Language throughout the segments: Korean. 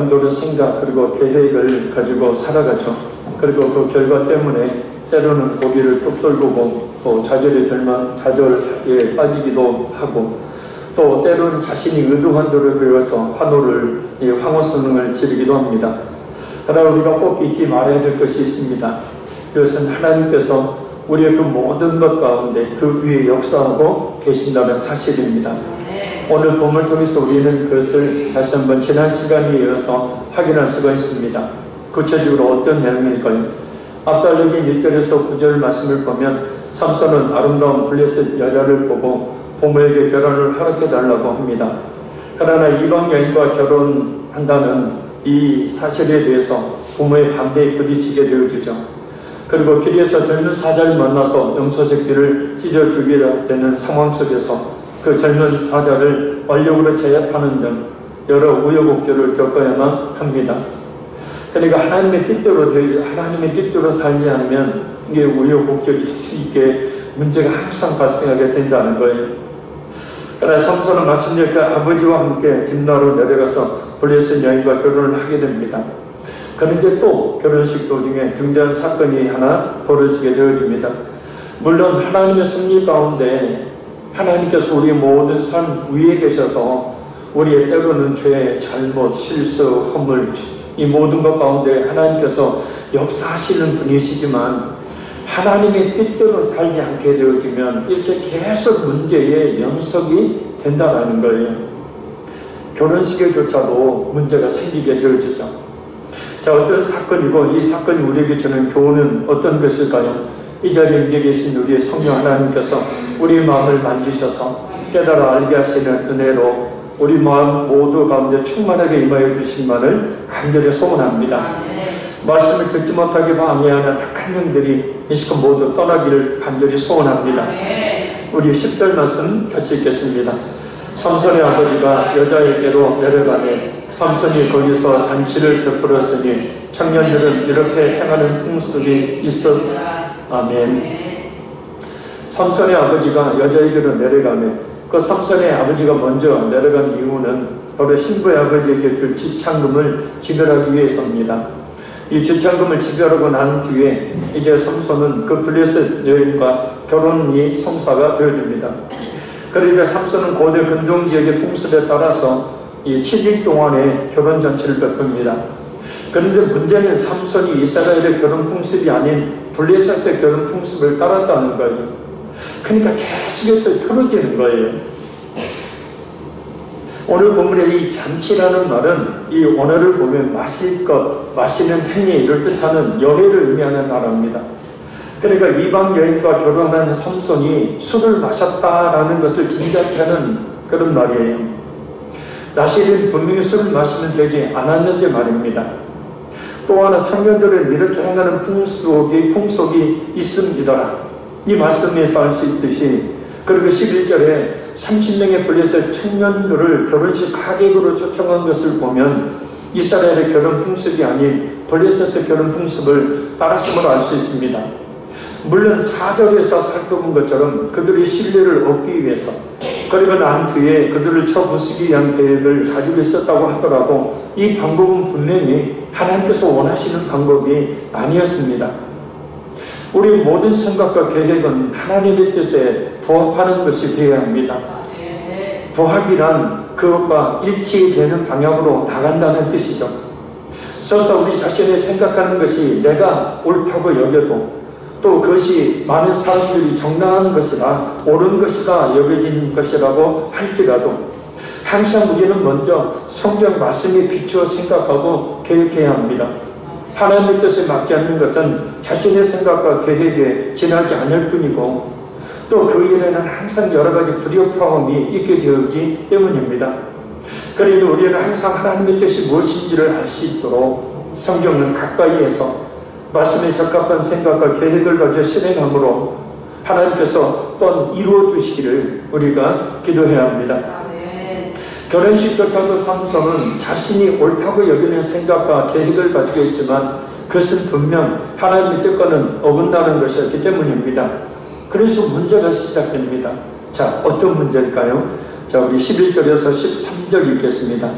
정도로 생각 그리고 계획을 가지고 살아가죠. 그리고 그 결과 때문에 때로는 고비를 뚝 떨구고 또 좌절에 빠지기도 하고 또 때로는 자신이 의도한 대로 되어서 황홀성을 지르기도 합니다. 그러나 우리가 꼭 잊지 말아야 될 것이 있습니다. 그것은 하나님께서 우리의 그 모든 것 가운데 그 위에 역사하고 계신다는 사실입니다. 오늘 본문을 통해서 우리는 그것을 다시 한번 지난 시간에 이어서 확인할 수가 있습니다. 구체적으로 어떤 내용일까요? 앞달려진 1절에서 9절 말씀을 보면 삼손은 아름다운 블레셋 여자를 보고 부모에게 결혼을 허락해달라고 합니다. 그러나 이방 여인과 결혼한다는 이 사실에 대해서 부모의 반대에 부딪히게 되어지죠. 그리고 길에서 젊은 사자를 만나서 염소새끼를 찢어주게 되는 상황 속에서 그 젊은 사자를 완력으로 제압하는 등 여러 우여곡절을 겪어야만 합니다. 그러니까 하나님의 뜻대로 살지 않으면 이게 우여곡절이 있으니까 문제가 항상 발생하게 된다는 거예요. 그러나 삼손은 마침내 그 아버지와 함께 딥나로 내려가서 블레셋 여인과 결혼을 하게 됩니다. 그런데 또 결혼식 도중에 중대한 사건이 하나 벌어지게 되어집니다. 물론 하나님의 섭리 가운데 하나님께서 우리의 모든 삶 위에 계셔서 우리의 때로는 죄, 잘못, 실수, 허물 이 모든 것 가운데 하나님께서 역사하시는 분이시지만 하나님의 뜻대로 살지 않게 되어지면 이렇게 계속 문제의 연속이 된다는 거예요. 결혼식에조차도 문제가 생기게 되어지죠. 자, 어떤 사건이고 이 사건이 우리에게 주는 교훈은 어떤 것일까요? 이 자리에 계신 우리의 성령 하나님께서 우리 마음을 만지셔서 깨달아 알게 하시는 은혜로 우리 마음 모두 가운데 충만하게 임하여 주시기만을 간절히 소원합니다. 말씀을 듣지 못하게 방해하는 악한 영들이 이 시간 모두 떠나기를 간절히 소원합니다. 우리 10절 말씀 같이 읽겠습니다. 삼손의 아버지가 여자에게로 내려가매 삼손이 거기서 잔치를 베풀었으니 청년들은 이렇게 행하는 풍습이 있었다. 아멘. 삼손의 아버지가 여자에게로 내려가매 그 삼손의 아버지가 먼저 내려간 이유는 바로 신부의 아버지에게 줄 지창금을 지불하기 위해서입니다. 이 지창금을 지불하고 난 뒤에 이제 삼손은 그 블레셋 여인과 결혼이 성사가 되어집니다. 그러니까 삼손은 고대 근동지역의 풍습에 따라서 이 7일 동안의 결혼잔치를 베풉니다. 그런데 문제는 삼손이 이스라엘의 결혼 풍습이 아닌 블레셋의 결혼 풍습을 따랐다는 거예요. 그러니까 계속해서 틀어지는 거예요. 오늘 본문의 이 잔치라는 말은 이 원어를 보면 마실 것, 마시는 행위를 뜻하는 여회를 의미하는 말입니다. 그러니까 이방 여인과 결혼한 삼손이 술을 마셨다라는 것을 짐작케 하는 그런 말이에요. 사실은 분명히 술을 마시면 되지 않았는데 말입니다. 또 하나 청년들은 이렇게 행하는 풍속이 있습니다. 이 말씀에서 알 수 있듯이 그리고 11절에 30명의 블레셋 청년들을 결혼식 하객으로 초청한 것을 보면 이스라엘의 결혼 풍습이 아닌 블레셋의 결혼 풍습을 따랐음을 알 수 있습니다. 물론 4절에서 살펴본 것처럼 그들의 신뢰를 얻기 위해서 그리고 난 뒤에 그들을 쳐부수기 위한 계획을 가지고 있었다고 하더라도 이 방법은 분명히 하나님께서 원하시는 방법이 아니었습니다. 우리 모든 생각과 계획은 하나님의 뜻에 부합하는 것이 되어야 합니다. 부합이란 그것과 일치되는 방향으로 나간다는 뜻이죠. 설사 우리 자신이 생각하는 것이 내가 옳다고 여겨도 또 그것이 많은 사람들이 정당한 것이다, 옳은 것이다 여겨진 것이라고 할지라도 항상 우리는 먼저 성경 말씀에 비추어 생각하고 계획해야 합니다. 하나님의 뜻에 맞지 않는 것은 자신의 생각과 계획에 지나지 않을 뿐이고 또 그 일에는 항상 여러 가지 불협화음이 있게 되었기 때문입니다. 그러니 우리는 항상 하나님의 뜻이 무엇인지를 알 수 있도록 성경을 가까이에서 말씀에 적합한 생각과 계획을 가져 실행함으로 하나님께서 또한 이루어 주시기를 우리가 기도해야 합니다. 결혼식조차도 삼손은 자신이 옳다고 여기는 생각과 계획을 가지고 있지만 그것은 분명 하나님의 뜻과는 어긋나는 것이었기 때문입니다. 그래서 문제가 시작됩니다. 자, 어떤 문제일까요? 자, 우리 11절에서 13절 읽겠습니다.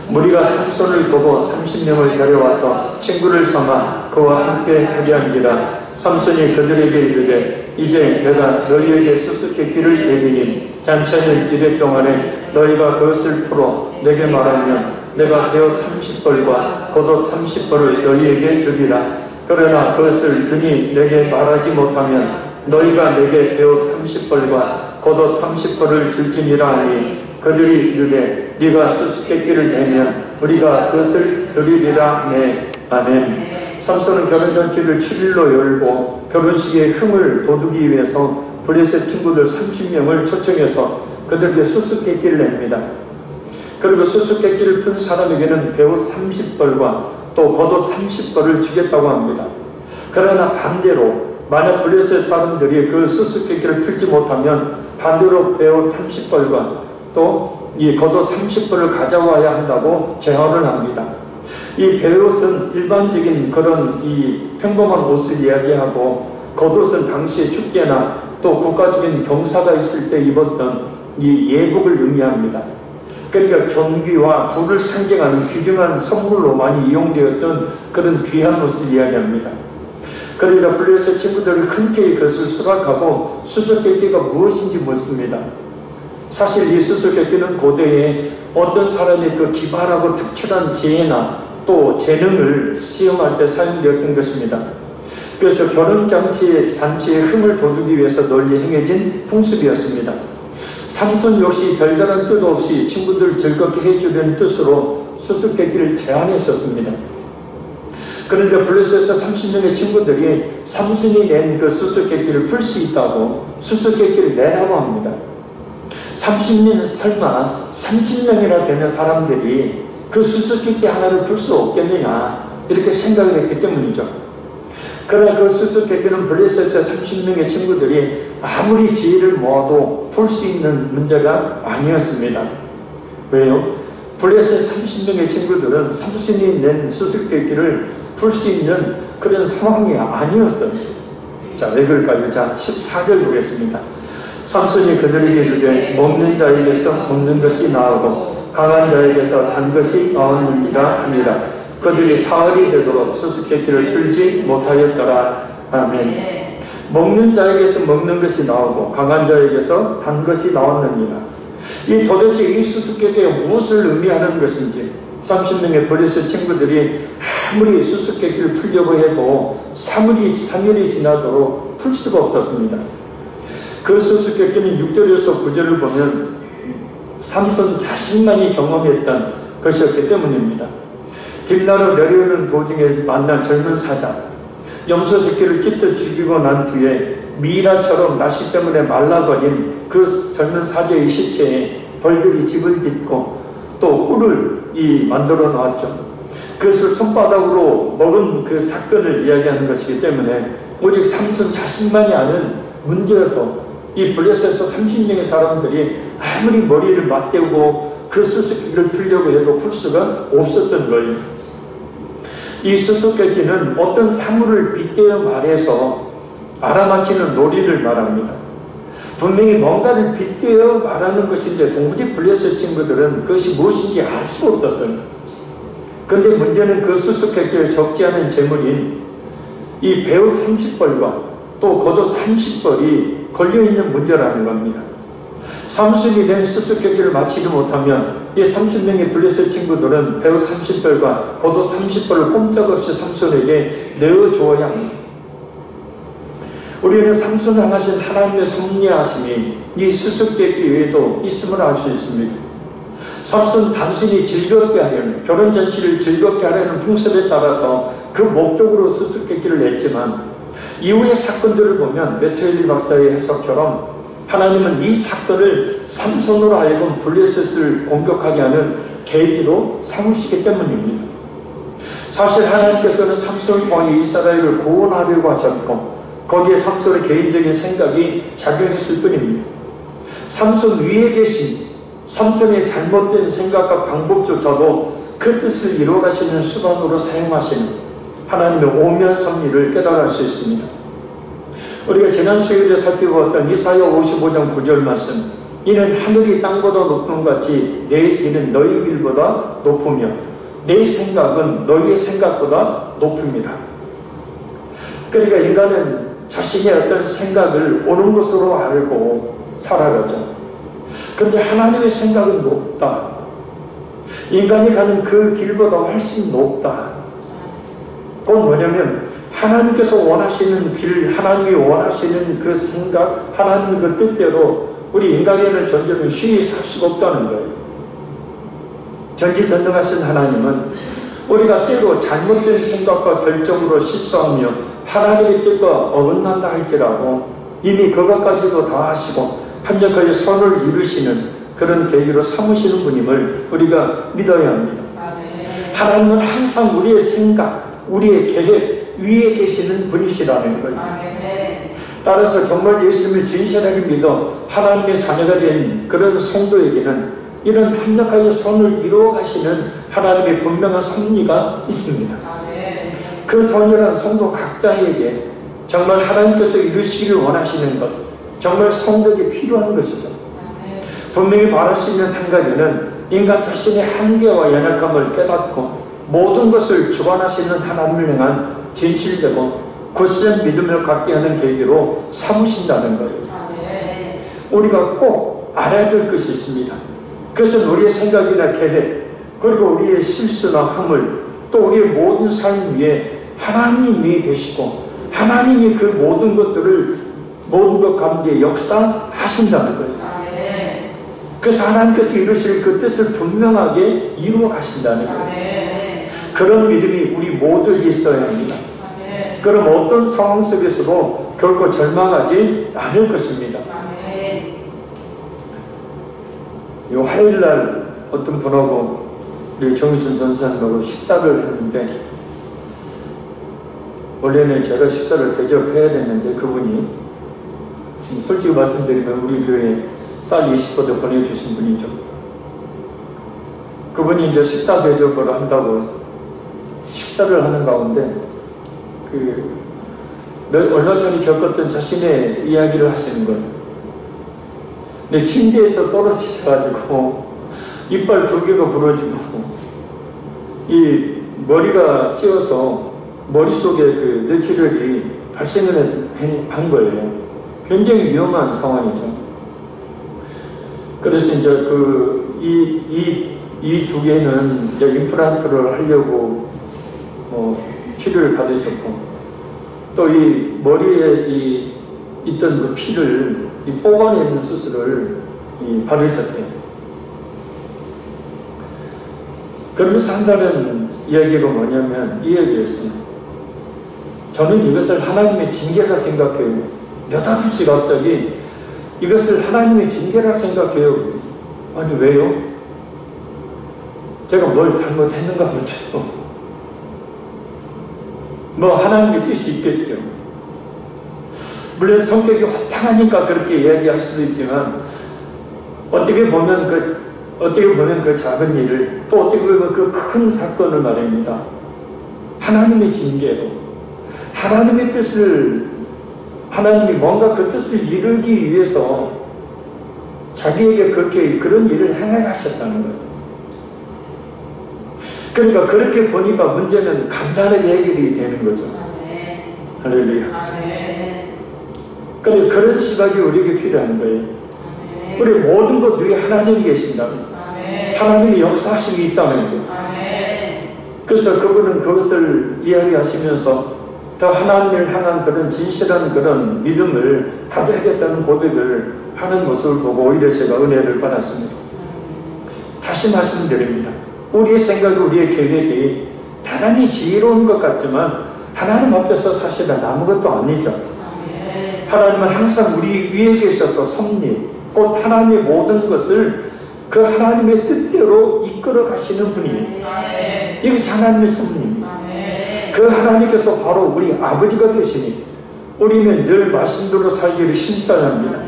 무리가 삼손을 보고 30명을 데려와서 친구를 삼아 그와 함께 하려한지라. 삼손이 그들에게 이르되 이제 내가 너희에게 수수께끼를 내리니 잔치하는 이래 동안에 너희가 그것을 풀어 내게 말하면 내가 배옷 30벌과 겉옷 30벌을 너희에게 주리라. 그러나 그것을 그니 내게 말하지 못하면 너희가 내게 배옷 30벌과 겉옷 30벌을 줄지니라 하니 그들이 이르되 네가 수수께끼를 내면 우리가 그것을 드리리라. 네. 아멘. 삼손은 결혼잔치를 7일로 열고 결혼식의 흥을 돋우기 위해서 블레셋 친구들 30명을 초청해서 그들에게 수수께끼를 냅니다. 그리고 수수께끼를 푼 사람에게는 배옷 30벌과 또 겉옷 30벌을 주겠다고 합니다. 그러나 반대로 만약 블레셋 사람들이 그 수수께끼를 풀지 못하면 반대로 배옷 30벌과 또 이 겉옷 30벌을 가져와야 한다고 제안을 합니다. 이 배옷은 일반적인 그런 이 평범한 옷을 이야기하고 겉옷은 당시의 축제나 또 국가적인 경사가 있을 때 입었던 이 예복을 의미합니다. 그러니까 존귀와 부를 상징하는 귀중한 선물로 많이 이용되었던 그런 귀한 옷을 이야기합니다. 그러니까 블레셋 친구들이 흔쾌히 그것을 수락하고 수수께끼가 무엇인지 묻습니다. 사실 이 수수께끼는 고대에 어떤 사람의 그 기발하고 특출한 지혜나 또 재능을 시험할 때 사용되었던 것입니다. 그래서 결혼잔치의 흥을 돋우기 위해서 널리 행해진 풍습이었습니다. 삼손 역시 별다른 뜻 없이 친구들 즐겁게 해주려는 뜻으로 수수께끼를 제안했었습니다. 그런데 블레셋에서 30명의 친구들이 삼손이 낸 그 수수께끼를 풀 수 있다고 수수께끼를 내라고 합니다. 30명, 설마 30명이나 되는 사람들이 그 수수께끼 하나를 풀 수 없겠느냐 이렇게 생각을 했기 때문이죠. 그러나 그 수수께끼는 블레셋의 30명의 친구들이 아무리 지혜를 모아도 풀 수 있는 문제가 아니었습니다. 왜요? 블레셋 30명의 친구들은 삼손이 낸 수수께끼를 풀 수 있는 그런 상황이 아니었어요. 자, 왜 그럴까요? 자, 14절 보겠습니다. 삼손이 그들에게 이르되 먹는 자에게서 먹는 것이 나오고 강한 자에게서 단 것이 나오느니라 하니라. 그들이 사흘이 되도록 수수께끼를 풀지 못하였더라. 아멘. 먹는 자에게서 먹는 것이 나오고 강한 자에게서 단 것이 나왔느니라. 이 도대체 이 수수께끼가 무엇을 의미하는 것인지 30명의 블레셋 친구들이 아무리 수수께끼를 풀려고 해도 3일이 지나도록 풀 수가 없었습니다. 그 수수께끼는 6절에서 9절을 보면 삼손 자신만이 경험했던 것이었기 때문입니다. 딥나로 내려오는 도중에 만난 젊은 사자, 염소 새끼를 찢어 죽이고 난 뒤에 미라처럼 날씨 때문에 말라버린 그 젊은 사자의 시체에 벌들이 집을 짓고 또 꿀을 만들어 놓았죠. 그것을 손바닥으로 먹은 그 사건을 이야기하는 것이기 때문에 오직 삼손 자신만이 아는 문제여서 이 블레셋에서 30명의 사람들이 아무리 머리를 맞대고 그 수수께끼를 풀려고 해도 풀 수가 없었던 거예요. 이 수수께끼는 어떤 사물을 빗대어 말해서 알아맞히는 논리를 말합니다. 분명히 뭔가를 빗대어 말하는 것인데 도무지 블레셋 친구들은 그것이 무엇인지 알 수가 없었어요. 그런데 문제는 그 수수께끼에 적지 않은 재물인 이 배옷 30벌과 또 겉옷 30벌이 걸려있는 문제라는 겁니다. 삼손이 낸 수수께끼를 마치지 못하면 이 30명의 블레셋 친구들은 배옷 30벌과 겉옷 30벌을 꼼짝없이 삼손에게 내어주어야 합니다. 우리는 삼손을 향하신 하나님의 섭리하심이 이 수수께끼 외에도 있음을 알 수 있습니다. 삼손 단순히 즐겁게 하려는, 결혼잔치를 즐겁게 하려는 풍습에 따라서 그 목적으로 수수께끼를 냈지만 이후의 사건들을 보면 메트웰리 박사의 해석처럼 하나님은 이 사건을 삼손으로 하여금 블레셋을 공격하게 하는 계기로 삼으시기 때문입니다. 사실 하나님께서는 삼손을 통해 이스라엘을 구원하려고 하셨고 거기에 삼손의 개인적인 생각이 작용했을 뿐입니다. 삼손 위에 계신 삼손의 잘못된 생각과 방법조차도 그 뜻을 이루어가시는 수단으로 사용하시는 하나님의 오묘한 섭리를 깨달을 수 있습니다. 우리가 지난 수요일에 살펴보았던 이사야 55장 9절 말씀, 이는 하늘이 땅보다 높은 것 같이 내 길은 너희 길보다 높으며 내 생각은 너희의 생각보다 높습니다. 그러니까 인간은 자신의 어떤 생각을 옳은 것으로 알고 살아가죠. 그런데 하나님의 생각은 높다. 인간이 가는 그 길보다 훨씬 높다. 그건 뭐냐면 하나님께서 원하시는 길, 하나님이 원하시는 그 생각, 하나님의 그 뜻대로 우리 인간이라는 존재는 쉬이 살 수가 없다는 거예요. 전지전능하신 하나님은 우리가 때로 잘못된 생각과 결정으로 실수하며 하나님의 뜻과 어긋난다 할지라도 이미 그것까지도 다 하시고 합력하여 선을 이루시는 그런 계기로 삼으시는 분임을 우리가 믿어야 합니다. 하나님은 항상 우리의 생각, 우리의 계획 위에 계시는 분이시라는 거예요. 따라서 정말 예수님을 진실하게 믿어 하나님의 자녀가 된 그런 성도에게는 이런 합력하여 선을 이루어 가시는 하나님의 분명한 섭리가 있습니다. 그 선이란 성도 각자에게 정말 하나님께서 이루시기를 원하시는 것, 정말 성도에게 필요한 것이죠. 분명히 말할 수 있는 한 가지는 인간 자신의 한계와 연약함을 깨닫고 모든 것을 주관하시는 하나님을 향한 진실되고 굳센 믿음을 갖게 하는 계기로 삼으신다는 거예요. 우리가 꼭 알아야 될 것이 있습니다. 그것은 우리의 생각이나 계획, 그리고 우리의 실수나 허물, 또 우리의 모든 삶 위에 하나님이 계시고 하나님이 그 모든 것들을 모든 것 가운데 역사하신다는 거예요. 그래서 하나님께서 이루실 그 뜻을 분명하게 이루어 가신다는 거예요. 그런 믿음이 우리 모두에게 있어야 합니다. 그럼 어떤 상황 속에서도 결코 절망하지 않을 것입니다. 이 화요일날 어떤 분하고 우리 정희순 전사님하고 식사를 했는데 원래는 제가 식사를 대접해야 됐는데 그분이 솔직히 말씀드리면 우리 교회에 쌀 20포대 보내주신 분이죠. 그분이 이제 식사 대접을 한다고 식사를 하는 가운데 얼마 전에 겪었던 자신의 이야기를 하시는 거예요. 근데 침대에서 떨어지셔가지고 이빨 2개가 부러지고 이 머리가 찧어서 머릿속에 그 뇌출혈이 발생을 한 거예요. 굉장히 위험한 상황이죠. 그래서 이제 이 2개는 이제 임플란트를 하려고 치료를 받으셨고 또 이 머리에 있던 그 피를 뽑아내는 수술을 받으셨대요. 그러면서 한다는 이야기가 뭐냐면 이 얘기였어요. 저는 이것을 하나님의 징계라 생각해요. 몇아들씩 갑자기 이것을 하나님의 징계라 생각해요. 아니 왜요? 제가 뭘 잘못했는가 보죠. 뭐 하나님의 뜻이 있겠죠. 물론 성격이 호탕하니까 그렇게 이야기할 수도 있지만 어떻게 보면 그 작은 일을 또 어떻게 보면 그 큰 사건을 말입니다. 하나님의 징계로 하나님의 뜻을 하나님이 뭔가 그 뜻을 이루기 위해서 자기에게 그런 일을 행해 가셨다는 거예요. 그러니까 그렇게 보니까 문제는 간단하게 해결이 되는 거죠. 할렐루야. 그런데 그런 시각이 우리에게 필요한 거예요. 우리 모든 것 위에 하나님이 계신다면 하나님의 역사하심이 있다는 거예요. 그래서 그분은 그것을 이야기하시면서 더 하나님을 향한 그런 진실한 그런 믿음을 가져야겠다는 고백을 하는 모습을 보고 오히려 제가 은혜를 받았습니다. 다시 말씀드립니다. 우리의 생각, 우리의 계획이 대단히 지혜로운 것 같지만 하나님 앞에서 사실은 아무것도 아니죠. 하나님은 항상 우리 위에 계셔서 섭리, 곧 하나님의 모든 것을 그 하나님의 뜻대로 이끌어 가시는 분이에요. 이것이 하나님의 섭리입니다. 그 하나님께서 바로 우리 아버지가 되시니 우리는 늘 말씀대로 살기를 힘써야 합니다.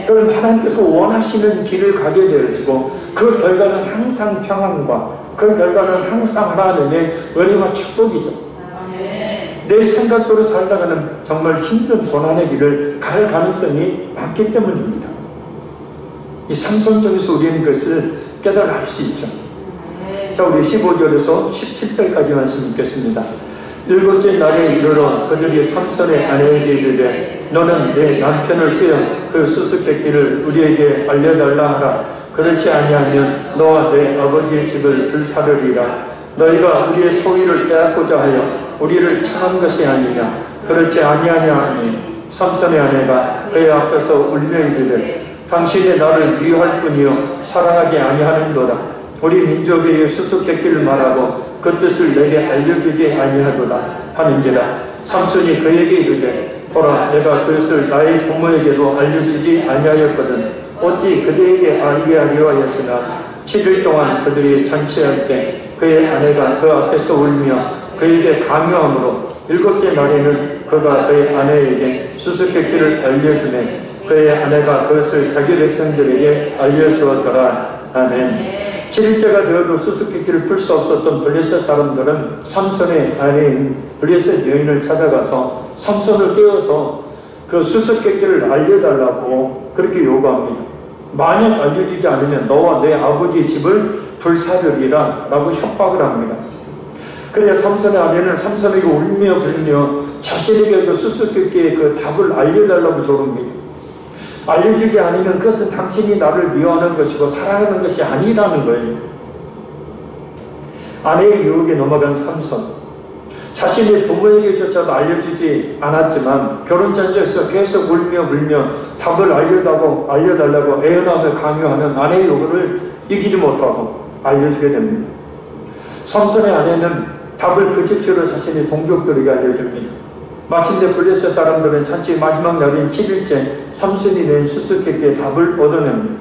그럼 하나님께서 원하시는 길을 가게 되어지고 그 결과는 항상 평안과 그 결과는 항상 하나님의 은혜와 축복이죠. 내 생각대로 살다가는 정말 힘든 고난의 길을 갈 가능성이 많기 때문입니다. 이 삼손 중에서 우리는 그것을 깨달을 수 있죠. 자, 우리 15절에서 17절까지 말씀 읽겠습니다. 일곱째 날에 이르러 그들이 삼손의 아내에게 이르되 너는 내 남편을 빼어 그 수수께끼를 우리에게 알려달라 하라. 그렇지 아니하면 너와 내 아버지의 집을 불사르리라. 너희가 우리의 소유를 빼앗고자 하여 우리를 청한 것이 아니냐. 그렇지 아니하냐 하니 삼손의 아내가 그의 앞에서 울며 이르되 당신이 나를 미워할 뿐이요 사랑하지 아니하는도다. 우리 민족의 수수께끼를 말하고 그 뜻을 내게 알려주지 아니하도다 하는지라. 삼손이 그에게 이르되 보라 내가 그것을 나의 부모에게도 알려주지 아니하였거든 어찌 그대에게 알게 하려 하였으나 7일 동안 그들이 잔치할 때 그의 아내가 그 앞에서 울며 그에게 강요함으로 일곱째 날에는 그가 그의 아내에게 수수께끼를 알려주매 그의 아내가 그것을 자기 백성들에게 알려주었더라. 아멘. 7일째가 되어도 수수께끼를 풀 수 없었던 블레셋 사람들은 삼손의 아내인 블레셋 여인을 찾아가서 삼손을 깨워서 그 수수께끼를 알려달라고 그렇게 요구합니다. 만약 알려주지 않으면 너와 내 아버지의 집을 불사르리라 라고 협박을 합니다. 그래야 삼손의 아내는 삼손에게 울며 불며 자신에게 그 수수께끼의 그 답을 알려달라고 조릅니다. 알려주지 않으면 그것은 당신이 나를 미워하는 것이고 사랑하는 것이 아니라는 거예요. 아내의 유혹에 넘어간 삼손, 자신의 부모에게조차도 알려주지 않았지만 결혼잔치에서 계속 울며 불며 답을 알려달라고 애원하며 강요하는 아내의 요구를 이기지 못하고 알려주게 됩니다. 삼손의 아내는 답을 그 즉시로 자신의 동족들에게 알려줍니다. 마침내 블레셋 사람들은 잔치 마지막 날인 7일째 삼손이 낸 수수께끼의 답을 얻어냅니다.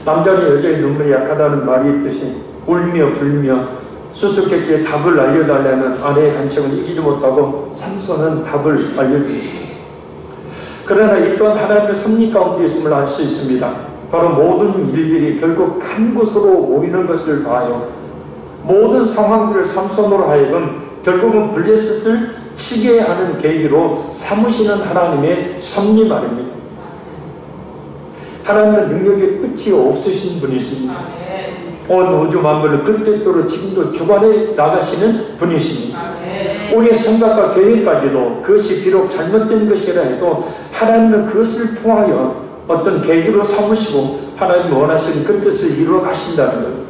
남자는 여자의 눈물이 약하다는 말이 있듯이 울며 불며 수수께끼의 답을 알려달라는 아내의 간청을 이기지 못하고 삼손은 답을 알려줍니다. 그러나 이 또한 하나님의 섭리 가운데 있음을 알 수 있습니다. 바로 모든 일들이 결국 한 곳으로 모이는 것을 봐요. 모든 상황들을 삼손으로 하여금 결국은 블레셋을 치게 하는 계기로 삼으시는 하나님의 섭리 말입니다. 하나님은 능력의 끝이 없으신 분이십니다. 온 우주 만물을 그 뜻대로 지금도 주관해 나가시는 분이십니다. 우리의 생각과 계획까지도 그것이 비록 잘못된 것이라 해도 하나님은 그것을 통하여 어떤 계기로 삼으시고 하나님 원하시는 그 뜻을 이루어 가신다는 거예요.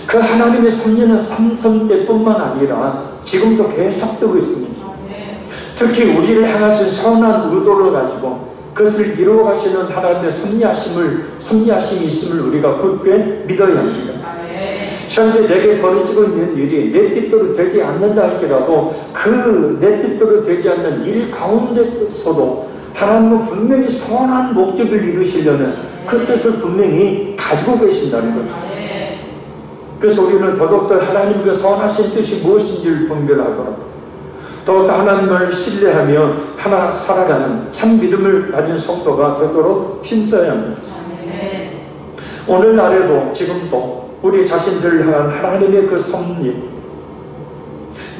그 하나님의 섭리는 삼손 때뿐만 아니라 지금도 계속되고 있습니다. 특히 우리를 향하신 선한 의도를 가지고 그것을 이루어 가시는 하나님의 섭리하심이 있음을 우리가 굳게 믿어야 합니다. 현재 내게 벌어지고 있는 일이 내 뜻대로 되지 않는다 할지라도 그 내 뜻대로 되지 않는 일 가운데서도 하나님은 분명히 선한 목적을 이루시려는 그 뜻을 분명히 가지고 계신다는 거죠. 그래서 우리는 더더욱더 하나님 그 선하신 뜻이 무엇인지를 분별하도록 더욱더 하나님을 신뢰하며 하나 살아가는 참 믿음을 가진 성도가 되도록 힘써야 합니다. 오늘날에도 지금도 우리 자신들을 향한 하나님의 그 섭리,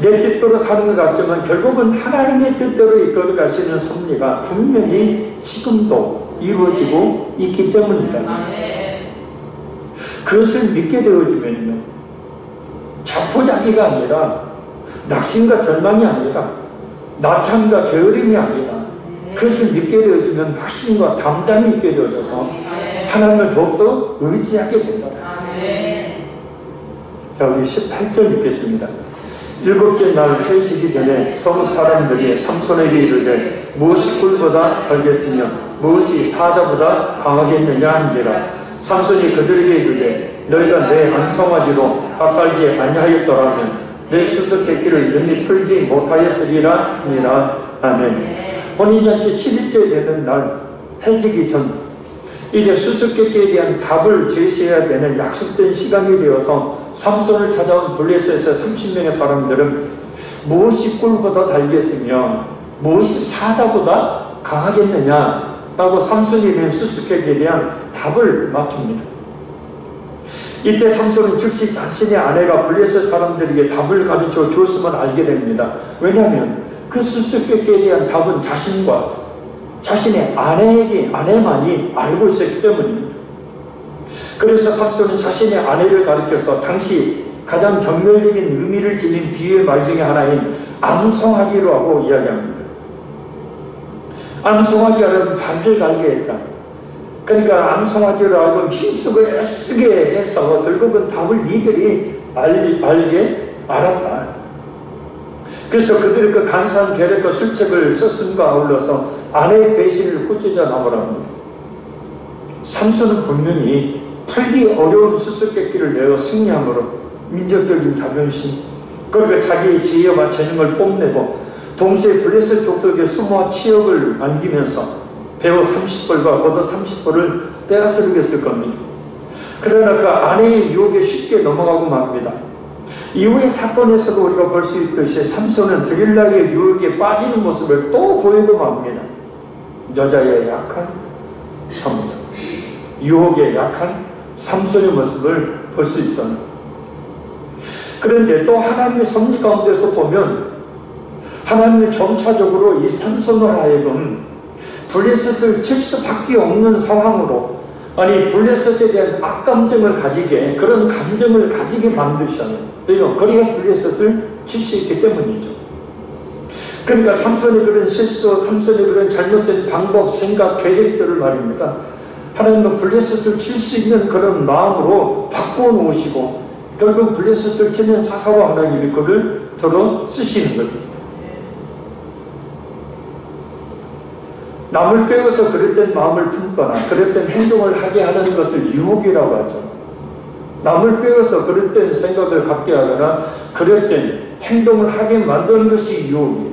내 뜻대로 사는 것 같지만 결국은 하나님의 뜻대로 이끌어 가시는 섭리가 분명히 지금도 이루어지고 있기 때문이다. 그것을 믿게 되어지면요, 자포자기가 아니라 낙심과 절망이 아니라 낙함과 게으름이 아니라 그것을 믿게 되어지면 확신과 담담이 있게 되어져서 하나님을 더욱더 의지하게 된다. 자, 우리 18절 읽겠습니다. 일곱째 날 해 지기 전에 성읍 사람들이 삼손에게 이르되 무엇이 꿀보다 달겠으며 무엇이 사자보다 강하겠느냐 한지라. 삼손이 그들에게 이르되 너희가 내 안성화지로 깎알지 아니하였더라면 내 수수께끼를 능히 풀지 못하였으리라 하니라. 아멘. 혼인잔치 7일째 되는 날 해지기 전 이제 수수께끼에 대한 답을 제시해야 되는 약속된 시간이 되어서 삼손을 찾아온 블레셋의 30명의 사람들은 무엇이 꿀보다 달겠으며 무엇이 사자보다 강하겠느냐 라고 삼손이 낸 수수께끼에 대한 답을 맞춥니다. 이때 삼손은 즉시 자신의 아내가 블레셋 사람들에게 답을 가르쳐 주었음을 알게 됩니다. 왜냐하면 그 수수께끼에 대한 답은 자신과 자신의 아내만이 알고 있었기 때문입니다. 그래서 삼손은 자신의 아내를 가리켜서 당시 가장 경멸적인 의미를 지닌 비유의 말 중에 하나인 암송아지로 하고 이야기합니다. 암송아지라는 밭을 갈게 했다. 그러니까 암송아지로 하고 힘쓰고 애쓰게 해서 결국은 답을 니들이 알게 알았다. 그래서 그들이 그 간사한 계략과 술책을 썼음과 아울러서 아내의 배신을 꾸짖어 나오랍니다. 삼손은 분명히 풀기 어려운 수수께끼를 내어 승리함으로 민족적인 자존심, 그리고 자기의 지혜와 재능을 뽐내고 동시에 블레셋 족속의 수모와 치욕을 안기면서 배우 30벌과 겉옷 30벌을 빼앗으려겠을 겁니다. 그러나 그 아내의 유혹에 쉽게 넘어가고 맙니다. 이후의 사건에서도 우리가 볼 수 있듯이 삼손은 드릴라의 유혹에 빠지는 모습을 또 보이고 맙니다. 여자의 약한 삼손, 유혹에 약한 삼손의 모습을 볼 수 있습니다. 그런데 또 하나님의 섭리 가운데서 보면 하나님은 점차적으로 이 삼손을 하여금 블레셋을 칠 수밖에 없는 상황으로, 아니 블레셋에 대한 악감정을 가지게, 그런 감정을 가지게 만드셨어요. 왜요? 그리가 블레셋을 칠 수 있기 때문이죠. 그러니까 삼손의 그런 실수, 삼손의 그런 잘못된 방법, 생각, 계획들을 말입니다. 하나님은 블레셋을 칠 수 있는 그런 마음으로 바꾸어 놓으시고 결국 블레셋을 치는 사사와 하나님이 그를 들어 쓰시는 겁니다. 남을 꿰어서 그릇된 마음을 품거나 그릇된 행동을 하게 하는 것을 유혹이라고 하죠. 남을 꿰어서 그릇된 생각을 갖게 하거나 그릇된 행동을 하게 만드는 것이 유혹이에요.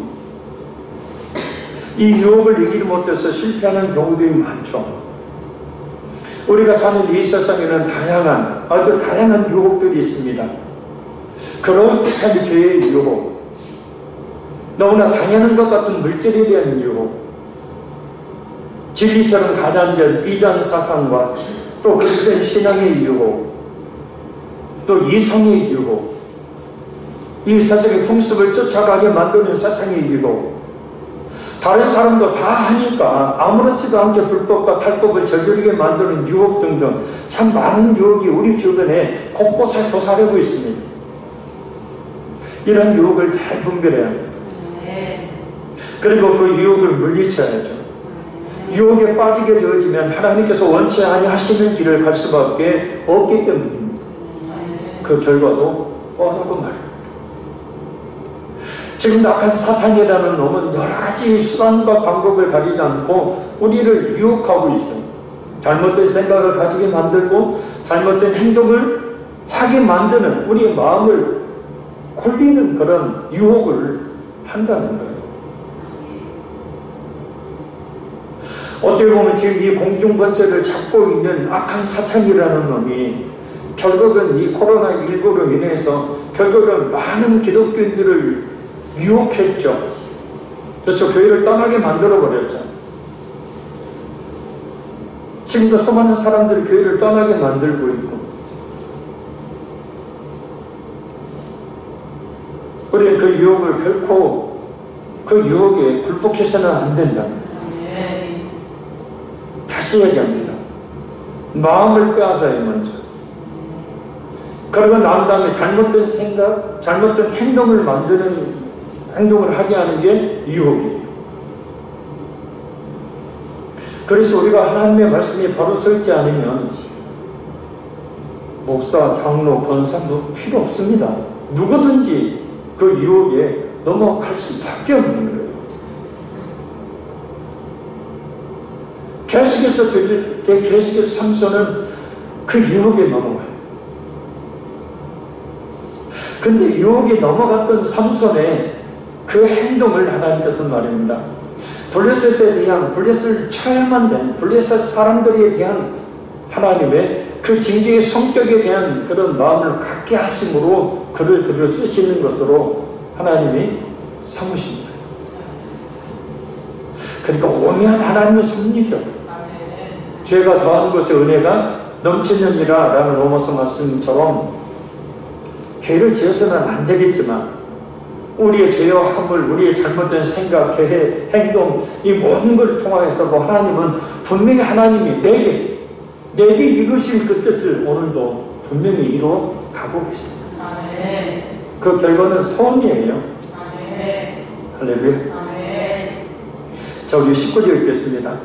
이 유혹을 이기지 못해서 실패하는 경우들이 많죠. 우리가 사는 이 세상에는 아주 다양한 유혹들이 있습니다. 그럴듯한 죄의 유혹, 너무나 당연한 것 같은 물질에 대한 유혹, 진리처럼 가난된 이단 사상과 또 그릇된 신앙의 유혹, 또 이성의 유혹, 이 세상의 풍습을 쫓아가게 만드는 세상의 유혹, 다른 사람도 다 하니까 아무렇지도 않게 불법과 탈법을 저지르게 만드는 유혹 등등 참 많은 유혹이 우리 주변에 곳곳에 도사리고 있습니다. 이런 유혹을 잘 분별해야 합니다. 그리고 그 유혹을 물리쳐야죠. 유혹에 빠지게 되어지면 하나님께서 원치 아니하시는 길을 갈 수밖에 없기 때문입니다. 그 결과도 뻔하고 말입니다. 지금 악한 사탄이라는 놈은 여러 가지 수단과 방법을 가리지 않고 우리를 유혹하고 있어요. 잘못된 생각을 가지게 만들고 잘못된 행동을 하게 만드는, 우리의 마음을 굴리는 그런 유혹을 한다는 거예요. 어떻게 보면 지금 이 공중번세를 잡고 있는 악한 사탄이라는 놈이 결국은 이 코로나19로 인해서 결국은 많은 기독교인들을 유혹했죠. 그래서 교회를 떠나게 만들어버렸죠. 지금도 수많은 사람들이 교회를 떠나게 만들고 있고, 우리는 그 유혹을 결코 그 유혹에 굴복해서는 안 된다. 다시 얘기합니다. 마음을 빼앗아야 먼저. 그러고 난 다음에 잘못된 생각, 잘못된 행동을 하게 하는 게 유혹이에요. 그래서 우리가 하나님의 말씀이 바로 서있지 않으면 목사, 장로, 권사 필요 없습니다. 누구든지 그 유혹에 넘어갈 수밖에 없는 거예요. 계속해서 삼손은 그 유혹에 넘어가요. 근데 유혹에 넘어갔던 삼손의 그 행동을 하나님께서 말입니다. 블레셋에 대한, 블레셋을 쳐야만 된 블레셋 사람들에 대한 하나님의 그 징계의 성격에 대한 그런 마음을 갖게 하심으로 그를 들어 쓰시는 것으로 하나님이 삼으십니다. 그러니까 오묘한 하나님의 섭리죠. 죄가 더한 것에 은혜가 넘치느니라 라는 로마서 말씀처럼 죄를 지어서는 안 되겠지만 우리의 죄와 함을, 우리의 잘못된 생각, 계획, 행동, 이 모든 걸 통해서 하나님은 분명히 하나님이 내게 이루신 그 뜻을 오늘도 분명히 이루어 가고 계십니다. 아멘. 그 결과는 선이에요. 아멘. 할렐루야. 아멘. 자, 우리 19절 읽겠습니다.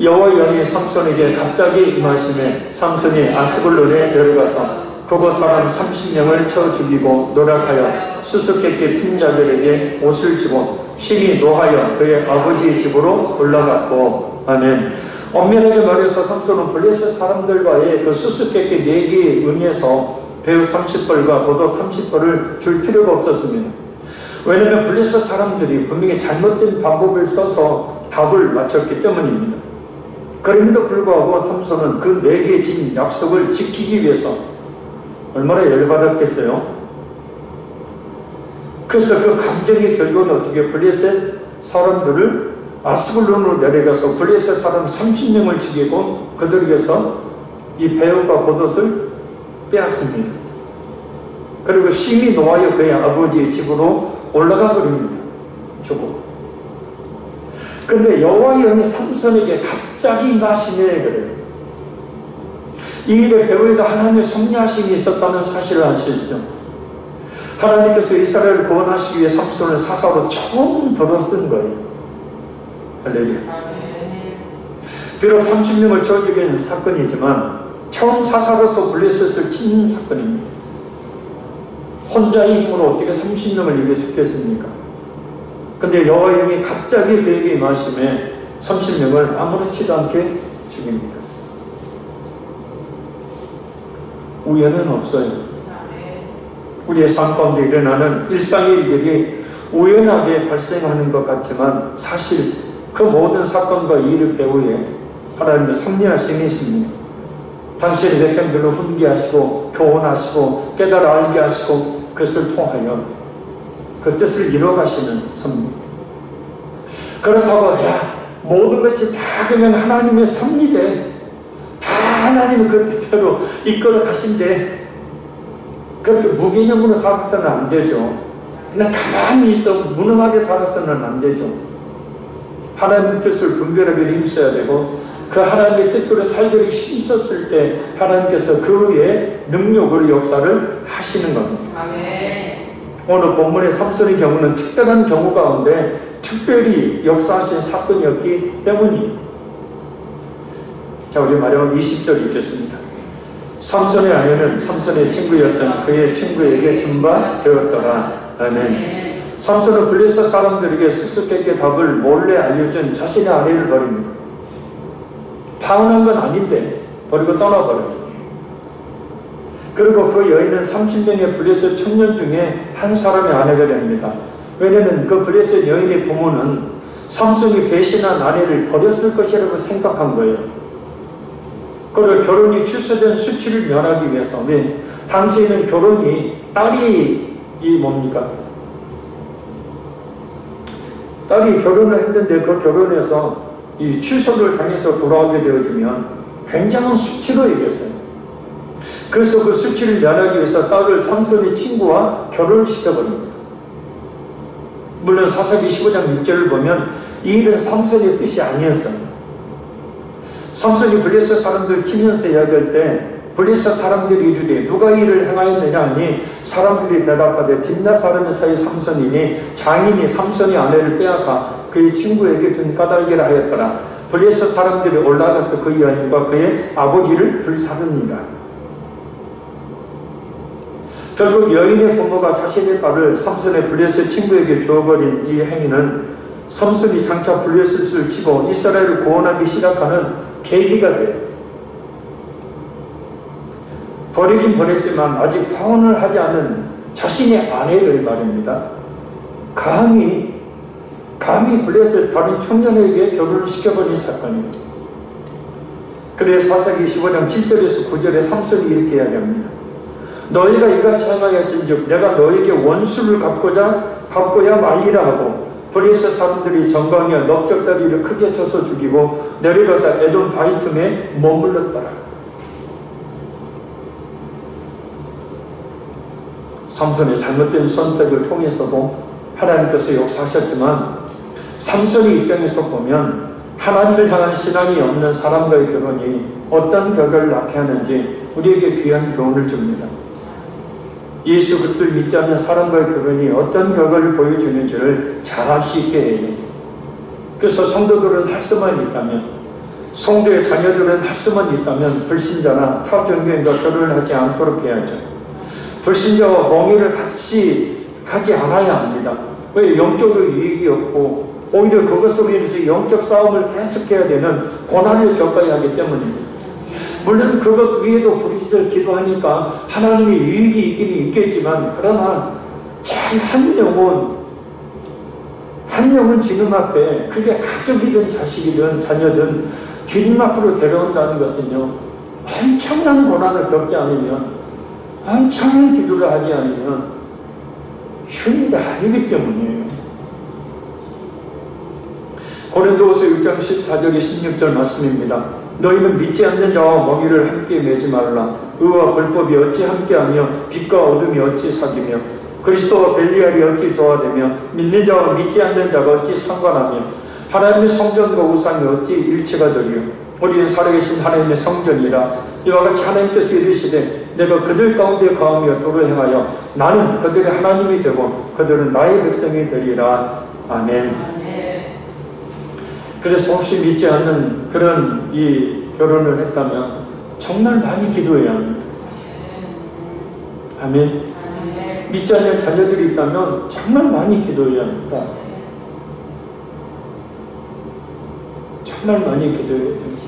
여호와의 영이 삼손에게 갑자기 임하시매 삼손이 아스글론에 내려가서 그곳 사람 30명을 쳐 죽이고 노력하여 수수께끼 핀 자들에게 옷을 주고 심히 노하여 그의 아버지의 집으로 올라갔고. 아멘. 엄밀하게 말해서 삼손은 블레셋 사람들과의 그 수수께끼 내기에 응해서 배우 30벌과 보도 30벌을 줄 필요가 없었습니다. 왜냐하면 블레셋 사람들이 분명히 잘못된 방법을 써서 답을 맞췄기 때문입니다. 그럼에도 불구하고 삼손은 그 내게 진 약속을 지키기 위해서 얼마나 열받았겠어요. 그래서 그 감정의 결과는 어떻게 블레셋 사람들을 아스글론으로 내려가서 블레셋 사람 30명을 죽이고 그들에게서 이 배옷과 겉옷을 빼앗습니다. 그리고 심히 노하여 그의 아버지의 집으로 올라가 버립니다. 죽고. 그런데 여호와의 영이 삼손에게 갑자기 임하시네 그래요. 이 일의 배후에도 하나님의 섭리하심이 있었다는 사실을 아시죠? 하나님께서 이스라엘을 구원하시기 위해 삼손을 사사로 처음 들어쓴 거예요. 할렐루야. 비록 30명을 쳐 죽인 사건이지만 처음 사사로서 블레셋을 친 사건입니다. 혼자의 힘으로 어떻게 30명을 이겨 죽겠습니까? 근데 여호와의 영이 갑자기 그에게 임하심에 30명을 아무렇지도 않게 죽입니다. 우연은 없어요. 우리의 삶 가운데 일어나는 일상의 일들이 우연하게 발생하는 것 같지만 사실 그 모든 사건과 일의 배후에 하나님의 섭리하심이 있습니다. 당신의 백성들로 훈계하시고 교훈하시고 깨달아 알게 하시고 그것을 통하여 그 뜻을 이루어가시는 섭리. 그렇다고 모든 것이 다 그냥 하나님의 섭리래. 다 하나님은 그 뜻대로 이끌어 가신대. 그렇게 무개념으로 살아서는 안 되죠. 그냥 가만히 있어 무능하게 살아서는 안 되죠. 하나님의 뜻을 분별하게 힘써야 되고 그 하나님의 뜻대로 살기를 힘썼을 때 하나님께서 그 후에 능력으로 역사를 하시는 겁니다. 아멘. 오늘 본문의 삼손의 경우는 특별한 경우 가운데 특별히 역사하신 사건이었기 때문이에요. 자, 우리 마지막 20절 읽겠습니다. 삼손의 아내는 삼손의 친구였던 그의 친구에게 준 바 되었더라. 아멘. 삼손은 블레셋 사람들에게 수수께끼 답을 몰래 알려준 자신의 아내를 버립니다. 파혼한 건 아닌데 버리고 떠나버려요. 그리고 그 여인은 30명의 블레셋 청년 중에 한 사람의 아내가 됩니다. 왜냐하면 그 블레셋 여인의 부모는 삼손이 배신한 아내를 버렸을 것이라고 생각한 거예요. 그리고 결혼이 취소된 수치를 면하기 위해서 당시에는 결혼이 딸이 딸이 결혼을 했는데 그 결혼에서 이 취소를 당해서 돌아오게 되어지면 굉장한 수치로 이겼어요. 그래서 그 수치를 면하기 위해서 딸을 삼손의 친구와 결혼을 시켜버립니다. 물론 사사기 15장 6절을 보면 이 일은 삼손의 뜻이 아니었어요. 삼손이 블레셋 사람들 치면서 이야기할 때 블레셋 사람들이 이르되 누가 이 일을 행하였느냐 하니 사람들이 대답하되 딥낫 사람의 사이 삼손이니 장인이 삼손의 아내를 빼앗아 그의 친구에게 준 까닭이라 하였더라. 블레셋 사람들이 올라가서 그 여인과 그의 아버지를 불사릅니다. 결국 여인의 부모가 자신의 딸을 삼손의 블레셋 친구에게 주어버린 이 행위는 삼손이 장차 블레셋을 치고 이스라엘을 구원하기 시작하는 계기가 돼요. 버리긴 버렸지만 아직 파혼을 하지 않은 자신의 아내를 말입니다. 감히 블레셋 다른 청년에게 결혼을 시켜버린 사건이에요. 그래서 사사기 15장 7절에서 9절에 삼손이 이렇게 이야기합니다. 너희가 이같이 행하였은즉 내가 너에게 원수를 갚고야 말리라 하고 블레셋 사람들이 정강에 넓적다리를 크게 쳐서 죽이고 내려가서 에돔 바위 틈에 머물렀더라. 삼손의 잘못된 선택을 통해서도 하나님께서 역사하셨지만 삼손의 입장에서 보면 하나님을 향한 신앙이 없는 사람과의 결혼이 어떤 격을 낳게 하는지 우리에게 귀한 교훈을 줍니다. 예수 그리스도를 믿지 않는 사람과의 결혼이 어떤 격을 보여주는지를 잘 알 수 있게 해요. 그래서 성도들은 할 수만 있다면, 성도의 자녀들은 할 수만 있다면 불신자나 타 종교인과 결혼을 하지 않도록 해야죠. 불신자와 멍해를 같이 하지 않아야 합니다. 왜? 영적으로 유익이 없고 오히려 그것으로 인해서 영적 싸움을 계속해야 되는 고난을 겪어야 하기 때문입니다. 물론 그것 위에도 부르짖어 기도하니까 하나님의 유익이 있기는 있겠지만, 그러나 참 한 영은 주님 앞에, 그게 가족이든 자식이든 자녀든 주님 앞으로 데려온다는 것은요, 엄청난 고난을 겪지 않으면, 엄청난 기도를 하지 않으면 쉬운 일이 아니기 때문이에요. 고린도후서 6장 14절에 16절 말씀입니다. 너희는 믿지 않는 자와 먹이를 함께 매지 말라. 의와 불법이 어찌 함께하며 빛과 어둠이 어찌 사귀며 그리스도와 벨리알이 어찌 조화되며 믿는 자와 믿지 않는 자가 어찌 상관하며 하나님의 성전과 우상이 어찌 일체가 되리요. 우리는 살아계신 하나님의 성전이라. 이와 같이 하나님께서 이르시되 내가 그들 가운데 거하며 도를 행하여 나는 그들의 하나님이 되고 그들은 나의 백성이 되리라. 아멘. 그래서 혹시 믿지 않는 그런 이 결혼을 했다면 정말 많이 기도해야 합니다. 아멘. 믿지 않는 자녀들이 있다면 정말 많이 기도해야 합니다. 정말 많이 기도해야 됩니다.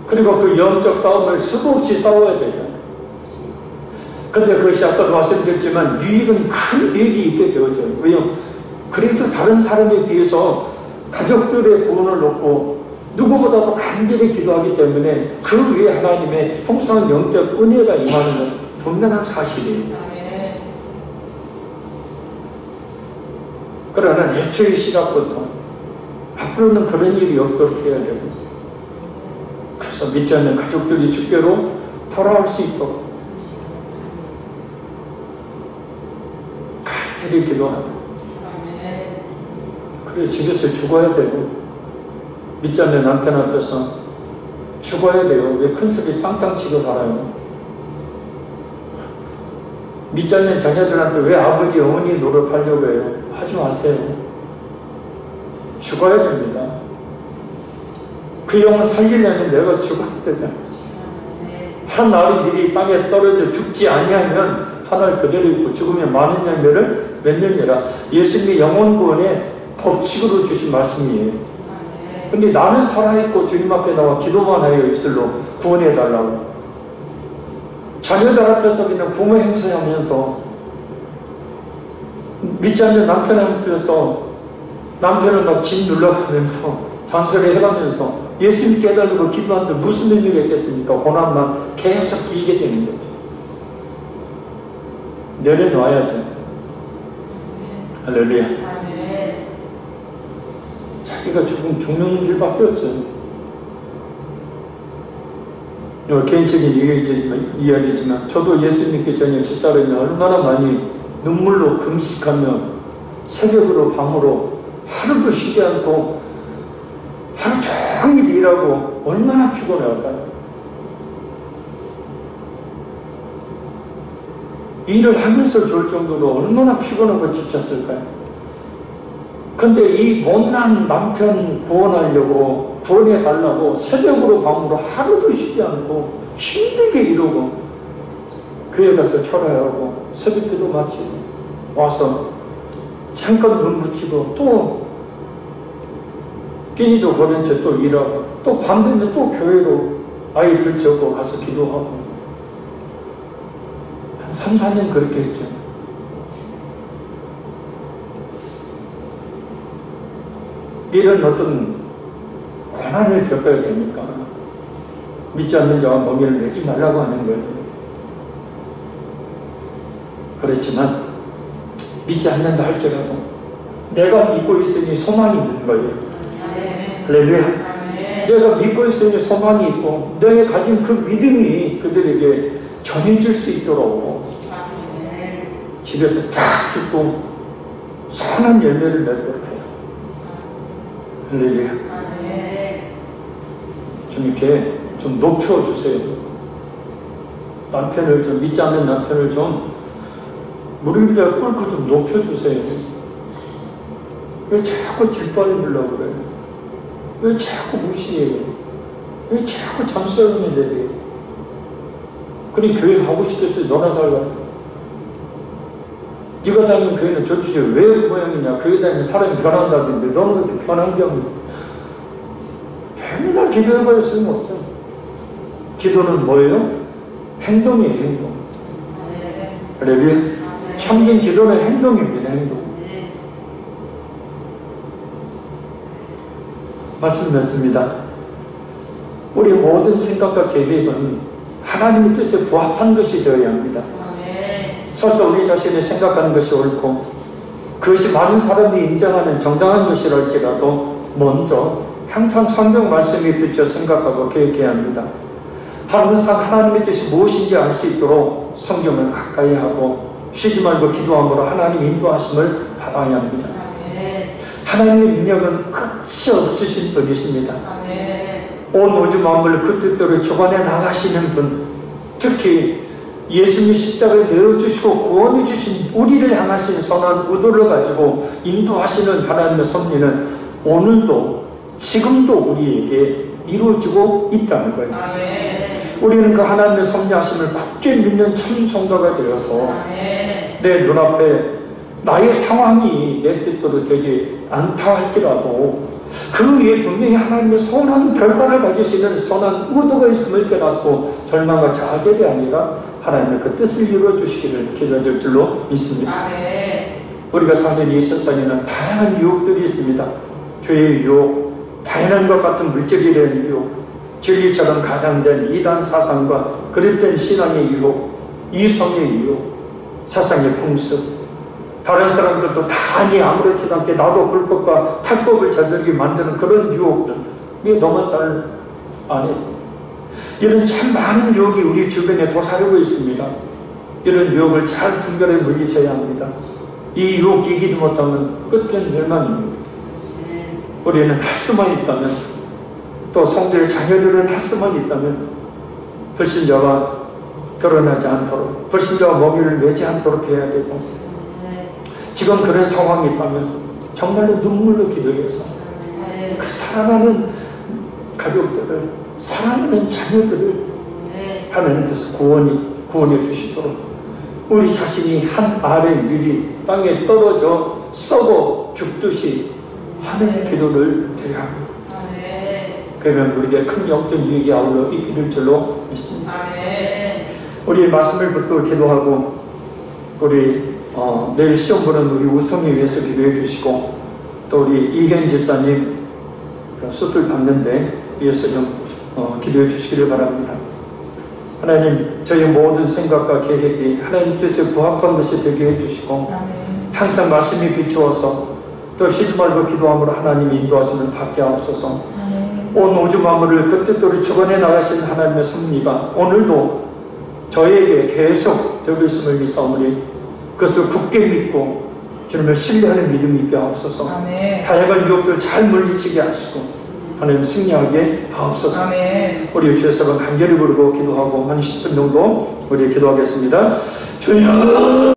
그리고 그 영적 싸움을 수도 없이 싸워야 되잖아요. 근데 그것이 아까 말씀드렸지만 유익은 큰 유익이 있게 되어져요. 왜요? 그래도 다른 사람에 비해서 가족들의 구원을 놓고 누구보다도 간절히 기도하기 때문에 그 위에 하나님의 풍성한 영적 은혜가 임하는 것은 분명한 사실이에요. 그러나 애초의 시작부터 앞으로는 그런 일이 없도록 해야 되고, 그래서 믿지 않는 가족들이 주께로 돌아올 수 있도록 간절히 기도하고, 그래 집에서 죽어야 되고, 믿지 않는 남편 앞에서 죽어야 돼요. 왜 큰 소리 땅땅 치고 살아요? 믿지 않는 자녀들한테 왜 아버지 어머니 노릇하려고 해요? 하지 마세요. 죽어야 됩니다. 그 영혼 살리려면 내가 죽어야 되잖아. 한 알이 미리 땅에 떨어져 죽지 아니하면 한 알 그대로 있고 죽으면 많은 열매를 맺느니라. 예수님의 영혼 구원의 법칙으로 주신 말씀이에요. 근데 나는 살아있고 주님 앞에 나와 기도만 해요. 입술로 구원해달라고. 자녀들 앞에서 그냥 부모 행세하면서, 믿지 않는 남편 앞에서 남편을 막 진 눌러가면서 잔소리 해가면서 예수님 깨달으고 기도하는데 무슨 의미가 있겠습니까? 고난만 계속 길게 되는 거죠. 내려놔야죠. 할렐루야. 자기가 죽는 일밖에 없어요. 개인적인 이야기지만 저도 예수님께 전에 집사람이 얼마나 많이 눈물로 금식하며 새벽으로 밤으로 하루도 쉬지 않고 하루 종일 일하고 얼마나 피곤할까요? 일을 하면서 좋을 정도로 얼마나 피곤하고 지쳤을까요? 근데 이 못난 남편 구원하려고, 구원해달라고 새벽으로 밤으로 하루도 쉬지 않고 힘들게 이루고 교회 가서 철회하고 새벽기도 마치고 와서 잠깐 눈 붙이고 또 끼니도 거린 채 또 일하고 또 밤 되면 또 교회로 아이들 재우고 가서 기도하고 한 3, 4년 그렇게 했죠. 이런 어떤 고난을 겪어야 되니까 믿지 않는 자와 멍에를 매지 말라고 하는 거예요. 그렇지만 믿지 않는다 할지라도 내가 믿고 있으니 소망이 있는 거예요. 할렐루야. 내가 믿고 있으니 소망이 있고 너의 가진 그 믿음이 그들에게 전해질 수 있도록 집에서 딱 죽고 선한 열매를 맺도록 해요. 할렐루야. 주님께 좀 높여주세요. 남편을 좀 믿지 않는 남편을 좀 무릎 위에 꿇고 좀 높여주세요. 왜 자꾸 뒷발리려고 그래요? 왜 자꾸 무시해요? 왜 자꾸 잠수하면 되래요? 그럼 교회 가고 싶겠어요? 너나 살라. 네가 다니는 교회는 도대체 왜 그 모양이냐? 교회 다니는 사람이 변한다던데 너는 그렇게 변한 게 없는. 맨날 기도해봐야 쓸모없죠. 기도는 뭐예요? 행동이에요, 행동. 할렐루야. 참된 기도는 행동입니다, 행동. 말씀드렸습니다. 우리 모든 생각과 계획은 하나님의 뜻에 부합한 것이 되어야 합니다. 설사 우리 자신이 생각하는 것이 옳고 그것이 많은 사람이 인정하는 정당한 것이랄지라도 먼저 항상 성경 말씀에 비춰 생각하고 계획해야 합니다. 항상 하나님의 뜻이 무엇인지 알 수 있도록 성경을 가까이 하고 쉬지 말고 기도함으로 하나님 인도하심을 받아야 합니다. 하나님의 능력은 끝이 없으신 분이십니다. 온 우주 만물을 그 뜻대로 주관해 나가시는 분, 특히 예수님 십자가에 내어주시고 구원해 주신 우리를 향하신 선한 의도를 가지고 인도하시는 하나님의 섭리는 오늘도 지금도 우리에게 이루어지고 있다는 거예요. 우리는 그 하나님의 섭리하심을 굳게 믿는 참 성도가 되어서 내 눈앞에 나의 상황이 내 뜻대로 되지 않다 할지라도 그 위에 분명히 하나님의 선한 결과를 가지시는 선한 의도가 있음을 깨닫고 절망과 자결이 아니라 하나님의 그 뜻을 이루어주시기를 기도할 줄로 믿습니다. 우리가 사는 이 세상에는 다양한 유혹들이 있습니다. 죄의 유혹, 다양한 것 같은 물질에 대한 유혹, 진리처럼 가장된 이단 사상과 그릇된 신앙의 유혹, 이성의 유혹, 세상의 풍습, 다른 사람들도 다 아무렇지도 않게 나도 불법과 탈법을 저들게 만드는 그런 유혹들, 왜 너만 잘 안 해? 이런 참 많은 유혹이 우리 주변에 도사리고 있습니다. 이런 유혹을 잘 분별해 물리쳐야 합니다. 이 유혹 이기지 못하면 끝은 멸망입니다. 우리는 할 수만 있다면, 또 성도의 자녀들은 할 수만 있다면 불신자와 결혼하지 않도록, 불신자와 몸위를 매지 않도록 해야 되고, 지금 그런 상황이 있다면 정말로 눈물로 기도해서 그 사랑하는 가족들을, 사랑하는 자녀들을 하나님께서 구원해 주시도록 우리 자신이 한 알의 밀이 땅에 떨어져 썩어 죽듯이 하는 기도를 드려야 합니다. 그러면 우리에게 큰 영적 유익이 아울러 있기를 줄로 믿습니다. 우리 말씀을 붙들고 기도하고 우리 내일 시험 보는 우리 우성이 위해서 기도해 주시고 또 우리 이현 집사님 수술 받는데 위해서 좀 기도해 주시기를 바랍니다. 하나님, 저희 모든 생각과 계획이 하나님 뜻에 부합한 것이 되게 해주시고 항상 말씀이 비추어서 또 쉬지 말고 기도함으로 하나님 인도하심을 받게 하옵소서. 온 우주 만물을 그 뜻대로 주관해 나가신 하나님의 섭리가 오늘도 저에게 계속 되고 있음을 믿사오니 그것을 굳게 믿고 주님을 신뢰하는 믿음이 있게 하옵소서. 다양한 유혹들 잘 물리치게 하시고 하나님 승리하게 하옵소서. 우리 주의 서로 간절히 부르고 기도하고 한 10분 정도 우리 기도하겠습니다. 주여